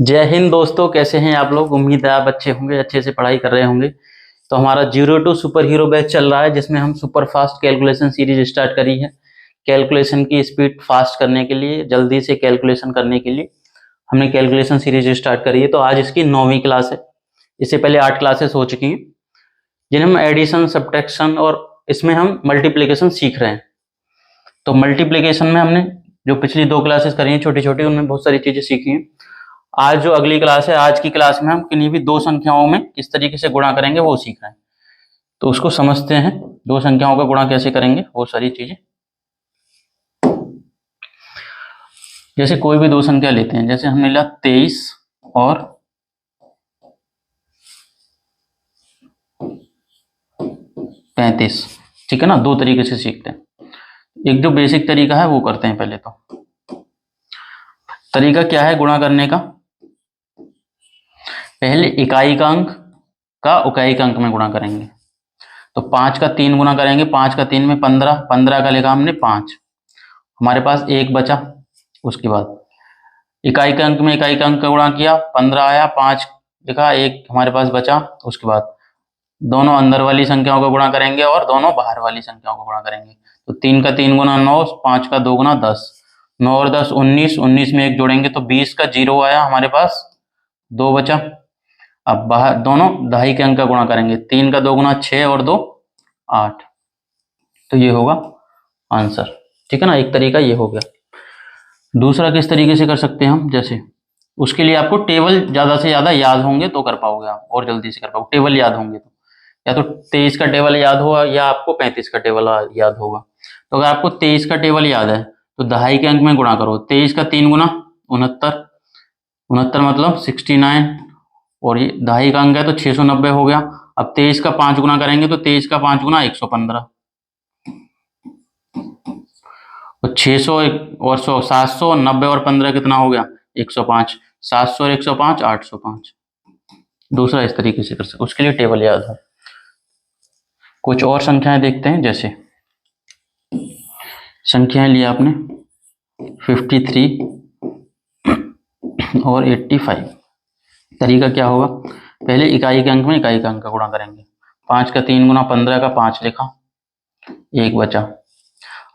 जय हिंद दोस्तों, कैसे हैं आप लोग। उम्मीद है आप अच्छे होंगे, अच्छे से पढ़ाई कर रहे होंगे। तो हमारा zero to super hero batch चल रहा है, जिसमें हम super fast calculation series start करी है। कैलकुलेशन की स्पीड फास्ट करने के लिए, जल्दी से कैलकुलेशन करने के लिए हमने कैलकुलेशन सीरीज स्टार्ट करी है। तो आज इसकी 9वीं क्लास है। इससे पहले 8 क्लासेस हो चुकी हैं, जिन्हें हम एडिशन, सब्ट्रैक्शन और इसमें हम मल्टीप्लीकेशन सीख रहे हैं। तो मल्टीप्लीकेशन में हमने जो पिछली 2 क्लासेस करी हैं छोटी छोटी, उनमें बहुत सारी चीजें सीखी हैं। आज जो अगली क्लास है, आज की क्लास में हम किन्हीं भी 2 संख्याओं में किस तरीके से गुणा करेंगे वो सीख रहे हैं। तो उसको समझते हैं, 2 संख्याओं का गुणा कैसे करेंगे वो सारी चीजें। जैसे कोई भी 2 संख्या लेते हैं, जैसे हमने लिया 23 और 35। ठीक है ना, 2 तरीके से सीखते हैं। एक जो बेसिक तरीका है वो करते हैं पहले। तो तरीका क्या है गुणा करने का? पहले इकाई का अंक का उकाई का अंक में गुणा करेंगे। तो 5 का 3 गुना करेंगे, 5 का 3 में 15, 15 का लिखा हमने 5, हमारे पास 1 बचा। उसके बाद इकाई के अंक में इकाई का अंक का गुणा किया, 15 आया, 5 लिखा, 1 हमारे पास बचा। उसके बाद दोनों अंदर वाली संख्याओं का गुणा करेंगे और दोनों बाहर वाली संख्याओं का गुणा करेंगे। तो 3 का 3 गुना 9, 5 का 2 गुना 10, 9 और 10 19, 19 में 1 जोड़ेंगे तो 20 का 0 आया, हमारे पास 2 बचा। अब बाहर दोनों दहाई के अंक का गुणा करेंगे, 3 का 2 गुना 6 और 2 8। तो ये होगा आंसर। ठीक है ना, एक तरीका ये हो गया। दूसरा किस तरीके से कर सकते हैं हम? जैसे उसके लिए आपको टेबल ज्यादा से ज्यादा याद होंगे तो कर पाओगे आप, और जल्दी से कर पाओगे। टेबल याद होंगे तो या तो 23 का टेबल याद होगा या आपको 35 का टेबल याद होगा। तो अगर आपको 23 का टेबल याद है तो दहाई के अंक में गुणा करो। 23 का 3 गुना 69, 69 मतलब 69, और ये दहाई का अंक है तो 690 हो गया। अब 23 का 5 गुना करेंगे तो 23 का 5 गुना 115, और 600 और 100 700, 90 और 15 कितना हो गया? 105। 700 और 105 805। दूसरा इस तरीके से कर सकते, उसके लिए टेबल याद है। कुछ और संख्याएं देखते हैं। जैसे संख्याएं लिया आपने 53 और 85। तरीका क्या होगा? पहले इकाई के अंक में इकाई का अंक का गुणा करेंगे। 5 का 3 गुना 15 का 5 लिखा, 1 बचा।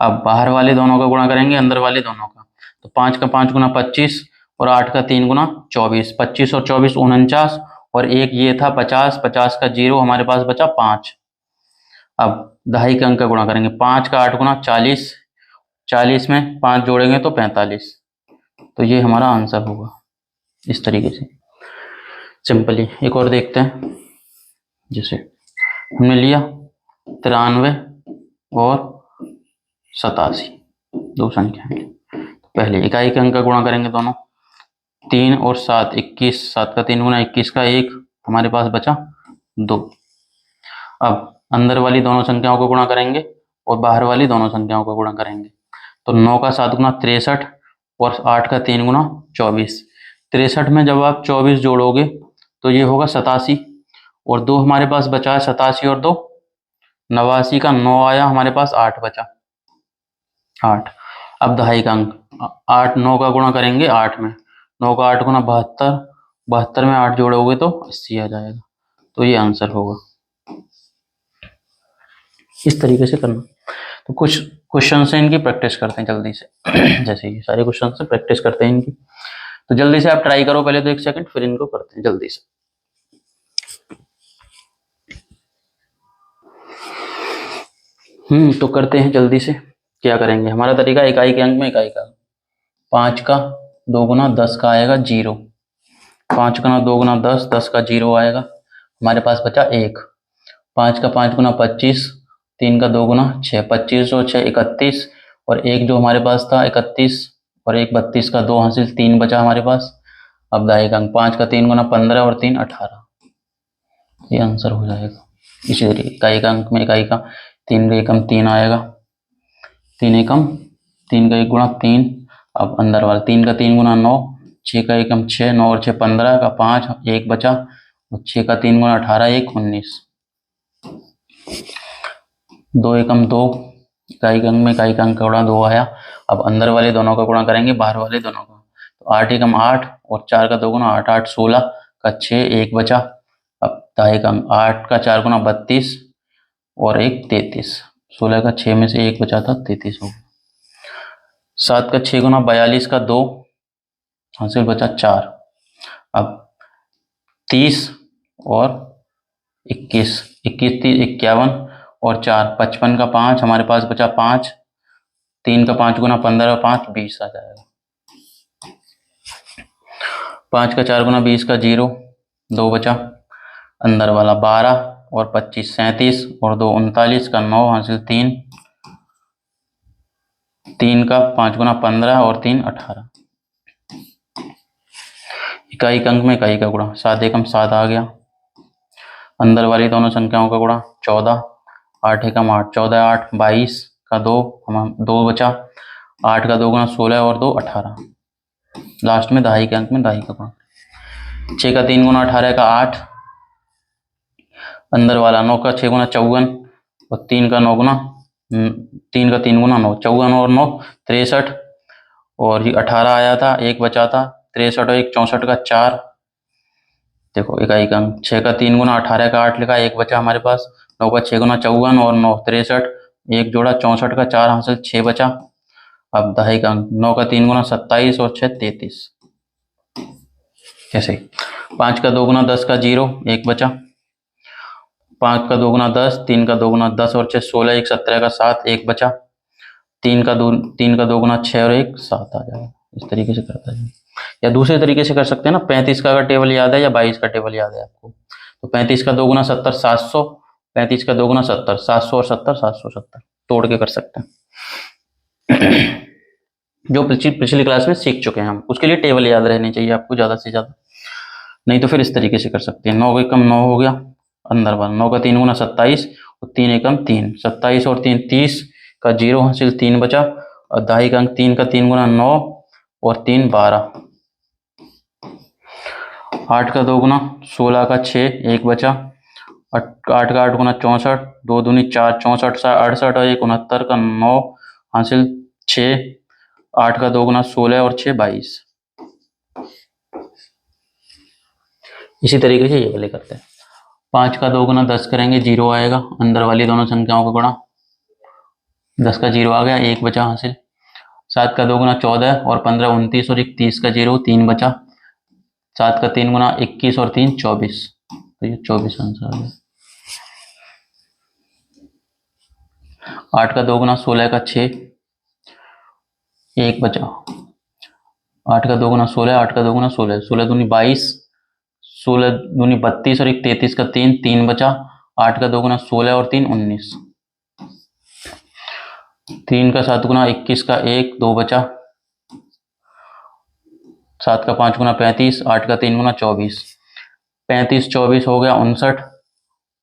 अब बाहर वाले दोनों का गुणा करेंगे, अंदर वाले दोनों का। तो 5 का 5 गुना 25 और 8 का 3 गुना 24, 25 और 24 49, और एक ये था 50, 50 का 0 हमारे पास बचा 5। अब दहाई के अंक का गुणा करेंगे, 5 का 8 गुना 40, 40 में 5 जोड़ेंगे तो 45। तो ये हमारा आंसर होगा इस तरीके से सिंपली। एक और देखते हैं। जैसे हमने लिया 93 और 87, 2 संख्या है। पहले इकाई के अंक का गुणा करेंगे दोनों, 3 और 7 21, 7 का 3 गुना 21 का 1, हमारे पास बचा 2। अब अंदर वाली दोनों संख्याओं को गुणा करेंगे और बाहर वाली दोनों संख्याओं को गुणा करेंगे। तो 9 का 7 गुना 63 और 8 का 3 गुना 24। 63 में जब आप 24 जोड़ोगे तो ये होगा 87, और 2 हमारे पास बचा है, 87 और 2 89 का 9 आया, हमारे पास 8 बचा, 8। अब दहाई का अंक 8, 9 का गुणा करेंगे 8 में, 9 का 8 गुना 72, 72 में 8 जोड़ोगे तो 80 आ जाएगा। तो ये आंसर होगा। इस तरीके से करना। तो कुछ क्वेश्चन से इनकी प्रैक्टिस करते हैं जल्दी से। जैसे ये सारे क्वेश्चन से प्रैक्टिस करते हैं इनकी। तो जल्दी से आप ट्राई करो पहले तो 1 सेकंड, फिर इनको करते हैं जल्दी से। तो करते हैं जल्दी से। क्या करेंगे? हमारा तरीका इकाई के अंक में इकाई का। 5 का 2 गुना 10 का आएगा 0, 5 गुना 2 गुना 10, 10 का 0 आएगा, हमारे पास बचा 1। 5 का 5 गुना 25, 3 का 2 गुना 6, 25 और 6 31, और 1 जो हमारे पास था 31, और 1 32 का 2 हासिल, 3 बचा हमारे पास। अब दहाई का अंक 5 का 3 गुना 15 और 3 18। ये आंसर हो जाएगा। इसी तरीके इकाई का अंक में इकाई का, 3 का एकम 3 आएगा, 3 एकम 3 का 1 गुणा 3। अब अंदर वाला 3 का 3 गुना 9, 6 का एकम 6, 9 और 6 15 का 5, 1 बचा, और 6 का 3 गुना 18, 1 19, 2 एकम 2, इकाई का अंक में इकाई का अंक का गुणा 2 आया। अब अंदर वाले दोनों का गुणा करेंगे बाहर वाले दोनों का। तो 8 एकम 8 और 4 का 2 गुना 8, 8 16 का 6, 1 बचा। अब दाई का 8 का 4 गुना 32 और 1 33, 16 का 6 में से 1 बचा था, 33 हो गया। 7 का 6 गुना 42 का 2 हासिल बचा 4। अब 30 और 21, 21 30 51 और 4 55 का 5 हमारे पास बचा 5, 3 का 5 गुना 15 और 5 20 आ जाएगा। 5 का 4 गुना 20 का 0, 2 बचा। अंदर वाला 12 और 25 37 और 2 39 का 9 हासिल 3, 3 का 5 गुना 15 और 3 18। इकाई का अंक में इकाई का गुणा, 7 एकम 7 आ गया। अंदर वाली दोनों संख्याओं का गुणा 14, 8 एकम 8, 14 8 22 का 2 हम 2 बचा। 8 का 2 गुना 16 और 2 18। लास्ट में दहाई के अंक में दहाई का गुणा। 6 का 3 गुना 18 का 8। अंदर वाला 9 का 6 गुना 54 और 3 का 9 गुना 3 का 3 गुना 9, 54 और 9 63 और ये 18 आया था, 1 बचा था। 63 और 1 64 का 4। देखो इकाई का अंक 6 का 3 गुना 18 का 8 लिखा, 1 बचा हमारे पास। 9 का 6 गुना 54 और 9 63, 1 जोड़ा 64 का 4 हासिल 6 बचा। अब दहाई का अंक 9 का 3 गुना 27 और 6 33। कैसे 5 का 2 गुना 10 का 0, 1 बचा। 5 का 2 गुना 10, 3 का 2 गुना 10 और 6 16, 1 17 का 7, 1 बचा। 3 का 2 गुना 6 और 1 7 आ जाएगा। इस तरीके से करता है। या दूसरे तरीके से कर सकते हैं ना, 35 का अगर टेबल याद है या 22 का टेबल याद है आपको, तो 35 का 2 गुना 70 700, 35 का 2 गुना 70 700 और 70 770 तोड़ के कर सकते हैं। जो पिछली क्लास में सीख चुके हैं हम, उसके लिए टेबल याद रहनी चाहिए आपको ज्यादा से ज्यादा, नहीं तो फिर इस तरीके से कर सकते हैं। 9 एकम 9 हो गया। अंदर वाला 9 का 3 गुना 27 और 3 एकम 3, 27 और 3 30 का 0 हासिल 3 बचा। और दहाई का अंक 3 का 3 गुना 9 और 3 12। 8 का 2 गुना 16 का 6, 1 बचा। 8 का 8 गुना 64, 2 दूनी 4 64 68 और 1 69 का 9 हासिल 6। 8 का 2 गुना 16 और 6 22। इसी तरीके से ये वाले करते हैं। 5 का 2 गुना 10 करेंगे, 0 आएगा। अंदर वाली दोनों संख्याओं का गुणा, 10 का 0 आ गया, 1 बचा हासिल। 7 का 2 गुना 14 और 15 29 और 1 30 का 0, 3 बचा। 7 का 3 गुना 21 और 3 24, तो ये 24 आंसर आ गया। 8 का 2 गुना 16 का 6, 1 बचा। 8 का 2 गुना 16, 8 का 2 गुना 16, 16 दूनी 22, 16 दूनी 32 और 1 33 का 3, 3 बचा। 8 का 2 गुना 16 और 3 19। 3 का 7 गुना 21 का 1, 2 बचा। 7 का 5 गुना 35, 8 का 3 गुना 24, 35 24 हो गया 59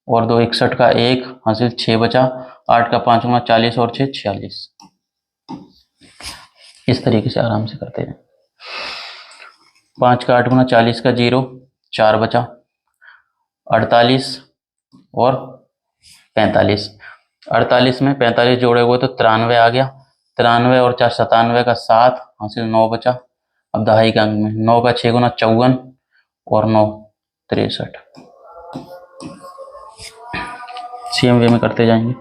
और 2 61 का 1 हासिल 6 बचा। 8 का 5 गुना 40 और 6 46। इस तरीके से आराम से करते हैं। 5 का 8 गुना 40 का 0, 4 बचा। 48 और 45, 48 में 45 जोड़े हुए तो 93 आ गया। 93 और 4 97 का 7 हासिल 9 बचा। अब दहाई का अंक में 9 का 6 गुना 54 और 9 63। सेम वे में करते जाएंगे।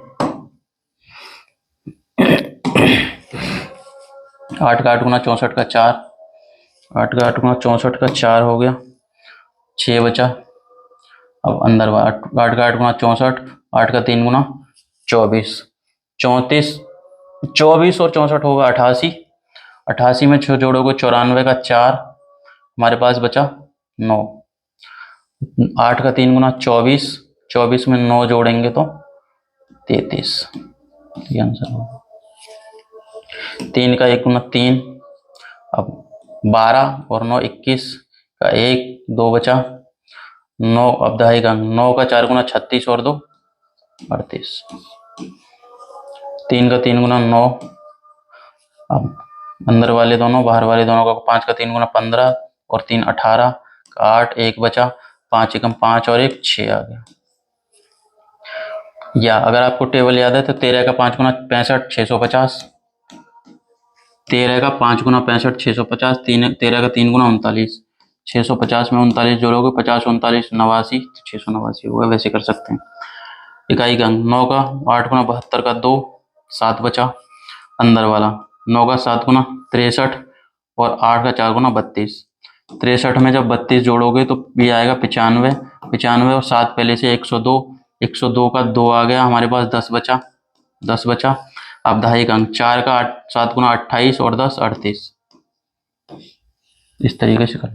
8 का 8 गुना 64 का 4, 8 का 8 गुना 64 का 4 हो गया, 6 बचा। अब अंदर 8 का 8 गुना 64, 8 का 3 गुना 24, 34 24 और 64 होगा 88। 88 में जोड़ोगे 94 का 4, हमारे पास बचा 9। 8 का 3 गुना 24, 24 में 9 जोड़ेंगे तो 33, ये आंसर होगा। 3 का 1 गुना 3, अब 12 और 9 21 का 1, 2 बचा। 9 अब दहाई का 9 का 4 गुना 36 और 2 38। 3 का 3 गुना 9, अब अंदर वाले दोनों बाहर वाले दोनों का 5 का 3 गुना 15 और 3 18 का 8, 1 बचा। 5 एकम 5 और 1 6 आ गया। या अगर आपको टेबल याद है तो 13 का 5 गुना 65 650, 13 का 5 गुना 65 650, 13 का 3 गुना 39, 650 में 39 जोड़ोगे 50 39 89, 689 होगा। वैसे कर सकते हैं। इकाई का अंक 9 का 8 गुना 72 का 2, 7 बचा। अंदर वाला 9 का 7 गुना 63 और 8 का 4 गुना 32। 63 में जब 32 जोड़ोगे तो ये आएगा 95, 95 और 7 पहले से 102, 102 का 2 आ गया हमारे पास, 10 बचा, 10 बचा। अब दहाई का अंक 4 का 7 गुना 28 और 10 38। इस तरीके से कर,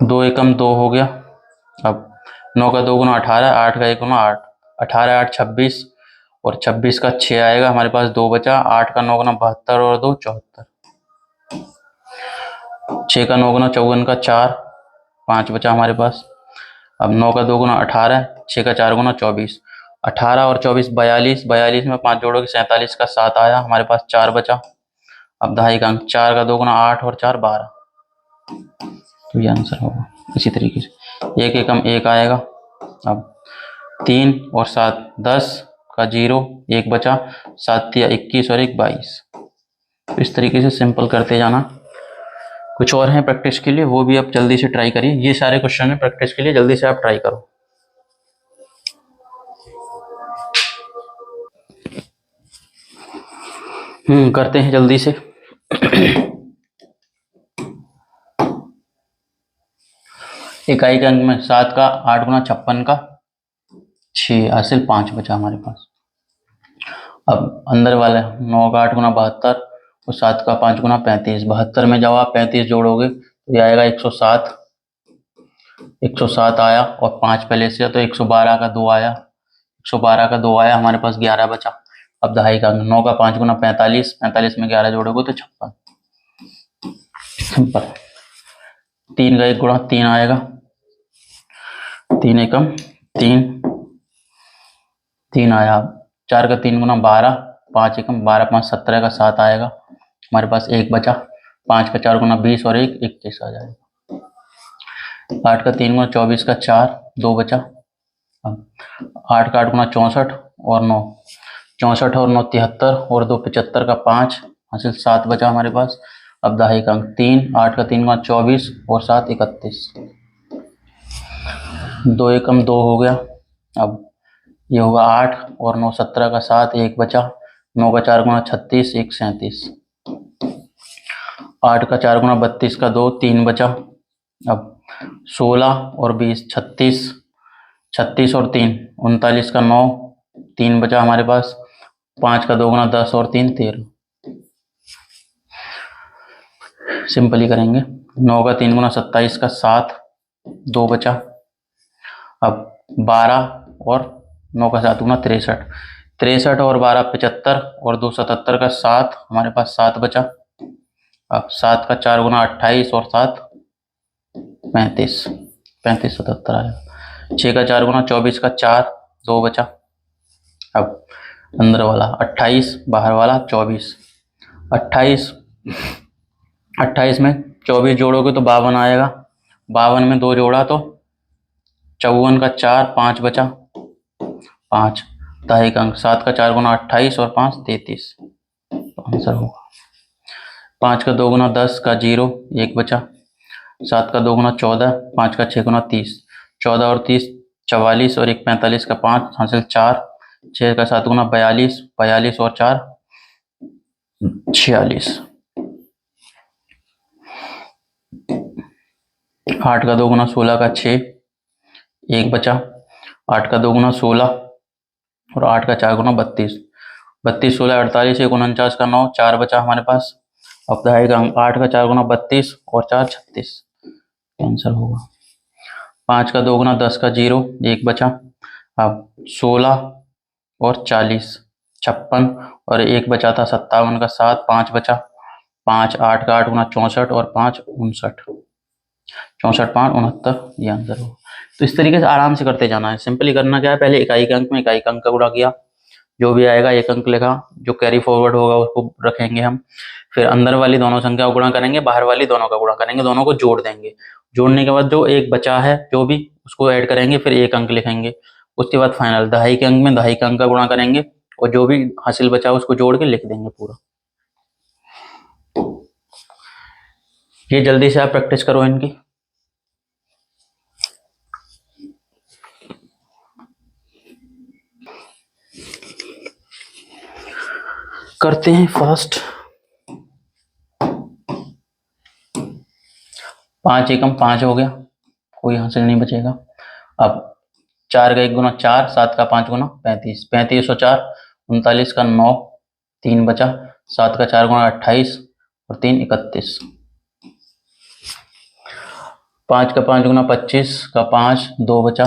2 एकम 2 हो गया। अब 9 का 2 गुना 18, 8 का 1 गुना 8, 18 8 26 और 26 का 6 आएगा हमारे पास, 2 बचा। 8 का 9 गुना 72 और 2 74, 6 का 9 गुना 54 का 4, 5 बचा हमारे पास। अब 9 का 2 गुना 18, 6 का 4 गुना 24, 18 और 24 42, 42 में 5 जोड़ोगे 47 का 7 आया हमारे पास, 4 बचा। अब दहाई का अंक 4 का 2 गुना 8 और 4 12, तो ये आंसर होगा। इसी तरीके से 1 एकम 1 आएगा। अब 3 और 7 10 का 0, 1 बचा। 7 या 21 और 1 22। इस तरीके से सिंपल करते जाना। कुछ और है प्रैक्टिस के लिए, वो भी आप जल्दी से ट्राई करिए। ये सारे क्वेश्चन है प्रैक्टिस के लिए, जल्दी से आप ट्राई करो। करते हैं जल्दी से। इकाई के अंक में 7 का 8 गुना 56 का 6 हासिल, 5 बचा हमारे पास। अब अंदर वाले 9 का 8 गुना 72 और 7 का 5 गुना 35। 72 में जब आप 35 जोड़ोगे तो ये आएगा 107, 107 आया और 5 पहले से, तो 112 का 2 आया, 112 का 2 आया हमारे पास, 11 बचा। अब दहाई का 9 का 5 गुना 45, 45 में 11 जोड़ोगे तो 56। सिंपल। 3 का 1 गुणा 3 आएगा, 3 एकम 3, 3 आया। 4 का 3 गुना 12, 5 एकम 12, 5 17 का 7 आएगा हमारे पास, 1 बचा। 5 का 4 गुना 20 और 1 21 आ जाएगा। 8 का 3 गुना 24 का 4, 2 बचा। अब 8 का 8 गुना 64 और 9, 64 और 9 73 और 2 75 का 5 हासिल, 7 बचा हमारे पास। अब दहाई का अंक 3, 8 का 3 गुना 24 और 7 31, 2 एकम 2 हो गया। अब ये होगा 8 और 9 17 का 7, 1 बचा। 9 का 4 गुना 36, 1 37। 8 का 4 गुना 32 का 2, 3 बचा। अब 16 और 20 36, 36 और 3 39 का 9, 3 बचा हमारे पास। 5 का 2 गुना 10 और 3 13। सिंपल ही करेंगे। 9 का 3 गुना 27 का 7, 2 बचा। अब 12 और 9 का 7 गुना 63, 63 और 12 75 और 2 77 का 7 हमारे पास, 7 बचा। अब 7 का 4 गुना 28 और 7 35, 35 77 आएगा। 6 का 4 गुना 24 का 4, 2 बचा। अब अंदर वाला 28, बाहर वाला 24। 28, 28 में 24 जोड़ोगे तो 52 आएगा। 52 में 2 जोड़ा तो 54 का 4, 5 बचा, 5। दहाई का अंक 7 का 4 गुना 28 और 5 33, तो आंसर होगा। 5 का 2 गुना 10 का 0, 1 बचा। 7 का 2 गुना 14, 5 का 6 गुना 30, 14 और 30 44 और 1 45 का 5 हासिल, 4। 6 का 7 गुना 42, 42 और 4 46। 8 का 2 गुना 16 का 6, 1 बचा। 8 का 2 गुना 16 और 8 का 4 गुना 32, 32 16 48 1 49 का 9, 4 बचा हमारे पास। अब आएगा 8 का 4 गुना 32 और 4 36, आंसर होगा। 5 का 2 गुना 10 का 0, 1 बचा। अब 16 और 40 56 और 1 बचा था 57 का 7, 5 बचा। 5 8 का 8 गुना 64 और 5 59, 64 5 69, ये आंसर होगा। तो इस तरीके से आराम से करते जाना है। सिंपली करना क्या है, पहले इकाई के अंक में इकाई का अंक का गुणा किया, जो भी आएगा 1 अंक लिखा, जो कैरी फॉरवर्ड होगा उसको रखेंगे हम। फिर अंदर वाली दोनों संख्या का गुणा करेंगे, बाहर वाली दोनों का गुणा करेंगे, दोनों को जोड़ देंगे। जोड़ने के बाद जो एक बचा है जो भी, उसको ऐड करेंगे, फिर 1 अंक लिखेंगे। उसके बाद फाइनल दहाई के अंक में दहाई का अंक का गुणा करेंगे और जो भी हासिल बचा उसको जोड़ के लिख देंगे पूरा। ये जल्दी से आप प्रैक्टिस करो इनकी। करते हैं फास्ट। 5 एकम 5 हो गया, कोई यहाँ से नहीं बचेगा। अब 4 का 1 गुना 4, 7 का 5 गुना 35, 35 और 4 39 का 9, 3 बचा, 7 का 4 गुना 28 और 3 31, 5 का 5 गुना 25 का 5, 2 बचा।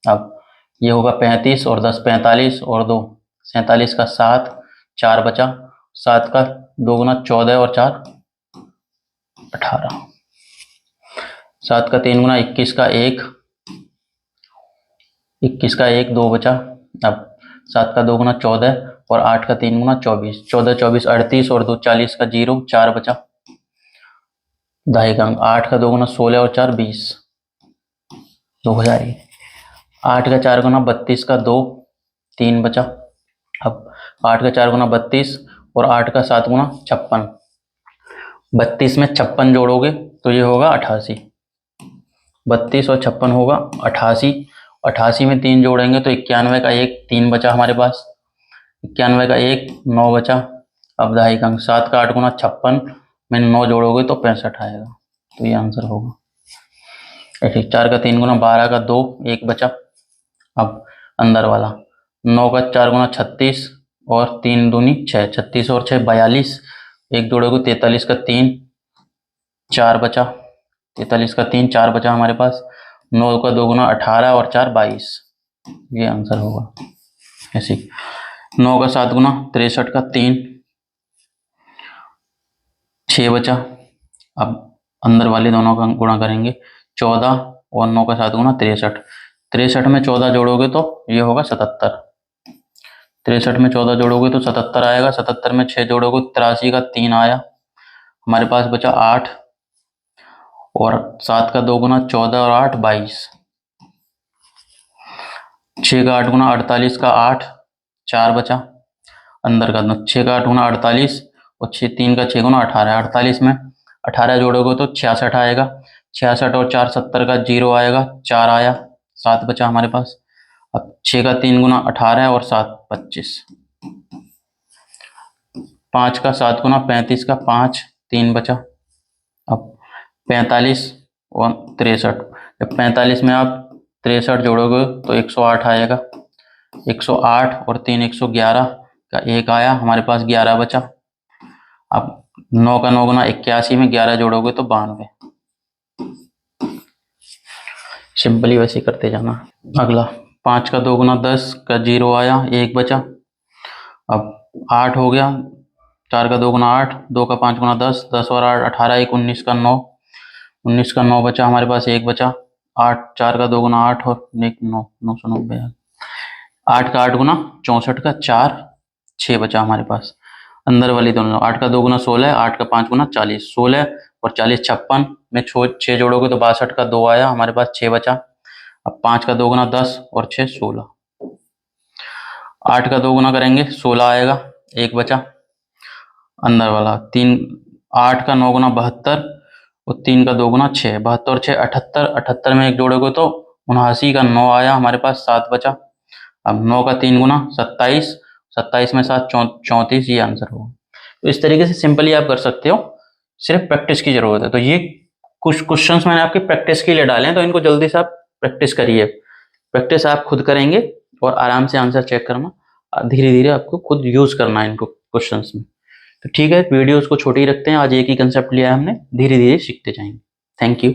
अब ये होगा 35 और 10 45 और 2 47 का 7, 4 बचा, 7 का 2 गुना 14 और 4 18, 7 का 3 गुना 21 का 1, 21 का 1, 2 बचा। अब 7 का 2 गुना 14 और 8 का 3 गुना 24, 14 24 38 और 2 40 का 0, 4 बचा। दहाई का अंक 8 का 2 गुना 16 और 4 20, 2000। 8 का 4 गुना 32 का 2, 3 बचा। अब 8 का 4 गुना 32 और 8 का 7 गुना 56, 32 में 56 जोड़ोगे तो ये होगा 88, 32 और 56 होगा 88, 88 में 3 जोड़ेंगे तो 91 का 1, 3 बचा हमारे पास, 91 का 1, 9 बचा। अब दहाई का अंक 7 का 8 गुना 56 में 9 जोड़ोगे तो 65 आएगा, तो ये आंसर होगा। ऐसे 4 का 3 गुना 12 का 2, 1 बचा। अब अंदर वाला 9 का 4 गुना 36 और 3 दूनी 6, 36 और 6 42, 1 जोड़ोगे 43 का 3, 4 बचा, 43 का 3, 4 बचा हमारे पास। 9 का 2 गुना 18 और 4 22, ये आंसर होगा। ऐसे 9 का 7 गुना 63 का 3, 6 बचा। अब अंदर वाले दोनों का गुणा करेंगे, 14 और 9 का 7 गुना 63, 63 में 14 जोड़ोगे तो ये होगा 77, 63 में 14 जोड़ोगे तो 77 आएगा, 77 में 6 जोड़ोगे 83 का 3 आया, हमारे पास बचा 8 और 7 का 2 गुना 14 और 8 22, 6 का 8 गुना 48 का 8, 4 बचा। अंदर का 6 का 8 गुना 48 और 3 का 6 गुना 18, 48 में 18 जोड़ोगे तो 66 आएगा, 66 और 4 70 का 0 आएगा, 4 आया, 7 बचा हमारे पास। अब 6 का 3 गुना 18 और 7 25, 5 का 7 गुना 35 का 5, 3 बचा। अब 45 और 63, जब 45 में आप 63 जोड़ोगे तो 108 आएगा, 108 और 3 111 का 1 आया, हमारे पास 11 बचा। अब 9 का 9 गुना 81 में 11 जोड़ोगे तो 92, सिंपली वैसे करते जाना। अगला 5 का 2 गुना 10 का 0 आया, 1 बचा। अब 8 हो गया, 4 का 2 गुना 8, 2 का 5 गुना 10, 10 और 8 18, 1 19 का 9, 19 का 9 बचा हमारे पास, 1 बचा। 8 4 का 2 गुना 8 और 1 9, 990। 8 का 8 गुना 64 का 4, 6 बचा हमारे पास। अंदर वाली दोनों 8 का 2 गुना 16, 8 का 5 गुना 40, 16 और 40 56 में 6 जोड़ोगे तो 62 का 2 आया, हमारे पास 6 बचा। अब 5 का 2 गुना 10 और 6 16, 8 का 2 गुना करेंगे 16 आएगा, 1 बचा। अंदर वाला 3 8 का 9 गुना 72 और 3 का 2 गुना 6, 72 और 6 78, 78 में 1 जोड़ोगे तो 79 का 9 आया, हमारे पास 7 बचा। अब 9 का 3 गुना 27, 27 में 7 34, ये आंसर होगा। तो इस तरीके से सिंपली आप कर सकते हो, सिर्फ प्रैक्टिस की जरूरत है। तो ये कुछ क्वेश्चंस मैंने आपके प्रैक्टिस के लिए डाले हैं, तो इनको जल्दी से आप प्रैक्टिस करिए। प्रैक्टिस आप खुद करेंगे और आराम से आंसर चेक करना, धीरे धीरे आपको खुद यूज करना है इनको क्वेश्चंस में। तो ठीक है, वीडियोस को छोटी रखते हैं, आज एक ही कंसेप्ट लिया है हमने, धीरे धीरे सीखते जाएंगे। Thank you.